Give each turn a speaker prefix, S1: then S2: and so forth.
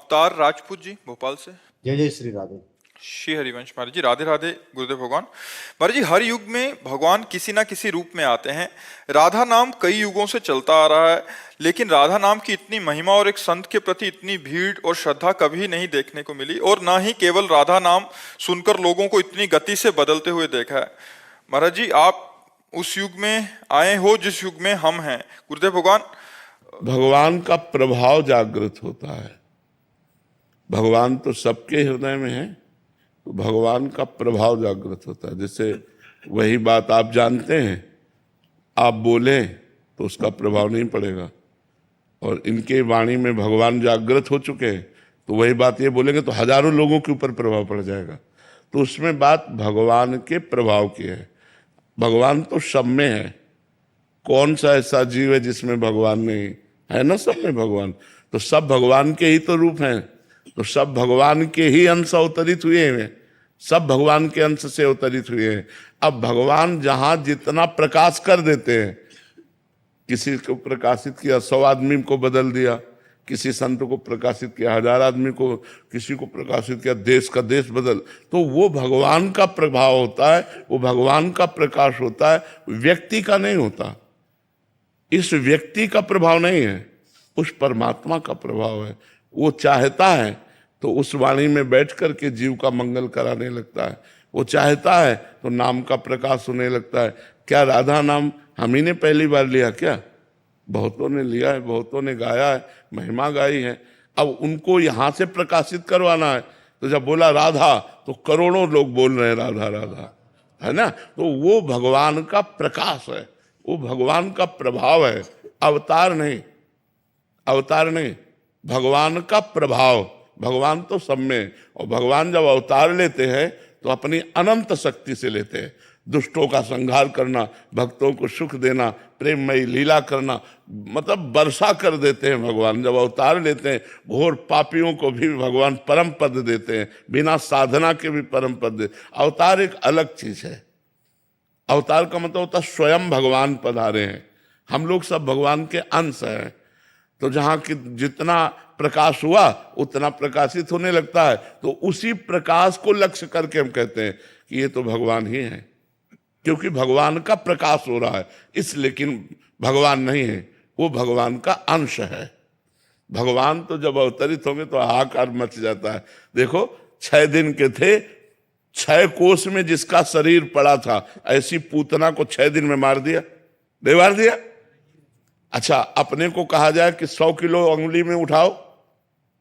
S1: अवतार राजपूत जी भोपाल से।
S2: जय जय श्री राधे।
S1: श्री हरिवंश महाराज जी, राधे राधे गुरुदेव भगवान। महाराज जी, हर युग में भगवान किसी ना किसी रूप में आते हैं। राधा नाम कई युगों से चलता आ रहा है, लेकिन राधा नाम की इतनी महिमा और एक संत के प्रति इतनी भीड़ और श्रद्धा कभी नहीं देखने को मिली, और ना ही केवल राधा नाम सुनकर लोगों को इतनी गति से बदलते हुए देखा है। महाराज जी, आप उस युग में आए हो जिस युग में हम हैं। गुरुदेव भगवान,
S3: भगवान का प्रभाव जागृत होता है। भगवान तो सबके हृदय में है, तो भगवान का प्रभाव जागृत होता है। जैसे वही बात आप जानते हैं, आप बोले तो उसका प्रभाव नहीं पड़ेगा, और इनके वाणी में भगवान जागृत हो चुके हैं, तो वही बात ये बोलेंगे तो हजारों लोगों के ऊपर प्रभाव पड़ जाएगा। तो उसमें बात भगवान के प्रभाव की है। भगवान तो सब में है, कौन सा ऐसा जीव है जिसमें भगवान नहीं है? ना, सब में भगवान। तो सब भगवान के ही तो रूप हैं, तो सब भगवान के ही अंश अवतरित हुए हैं, सब भगवान के अंश से अवतरित हुए हैं। अब भगवान जहां जितना प्रकाश कर देते हैं, किसी को प्रकाशित किया 100 आदमी को बदल दिया, किसी संत को प्रकाशित किया 1000 आदमी को, किसी को प्रकाशित किया देश का देश बदल, तो वो भगवान का प्रभाव होता है, वो भगवान का प्रकाश होता है, व्यक्ति का नहीं होता। इस व्यक्ति का प्रभाव नहीं है, उस परमात्मा का प्रभाव है। वो चाहता है तो उस वाणी में बैठ करके जीव का मंगल कराने लगता है। वो चाहता है तो नाम का प्रकाश होने लगता है। क्या राधा नाम हम ही ने पहली बार लिया? क्या बहुतों ने लिया है, बहुतों ने गाया है, महिमा गाई है। अब उनको यहाँ से प्रकाशित करवाना है, तो जब बोला राधा तो करोड़ों लोग बोल रहे हैं राधा राधा, है ना। तो वो भगवान का प्रकाश है, वो भगवान का प्रभाव है, अवतार नहीं, अवतार नहीं, भगवान का प्रभाव। भगवान तो सब में, और भगवान जब अवतार लेते हैं तो अपनी अनंत शक्ति से लेते हैं। दुष्टों का संहार करना, भक्तों को सुख देना, प्रेममयी लीला करना, मतलब वर्षा कर देते हैं भगवान जब अवतार लेते हैं। घोर पापियों को भी भगवान परम पद देते हैं, बिना साधना के भी परम पद देते। अवतार एक अलग चीज है। अवतार का मतलब होता है स्वयं भगवान पधारे हैं। हम लोग सब भगवान के अंश हैं, तो जहाँ की जितना प्रकाश हुआ उतना प्रकाशित होने लगता है, तो उसी प्रकाश को लक्ष्य करके हम कहते हैं कि ये तो भगवान ही है, क्योंकि भगवान का प्रकाश हो रहा है। इस लेकिन भगवान नहीं है, वो भगवान का अंश है। भगवान तो जब अवतरित होंगे तो हाहाकार मच जाता है। देखो 6 दिन के थे, 6 कोस में जिसका शरीर पड़ा था, ऐसी पूतना को 6 दिन में मार दिया, नहीं मार दिया? अच्छा, अपने को कहा जाए कि 100 किलो अंगुली में उठाओ,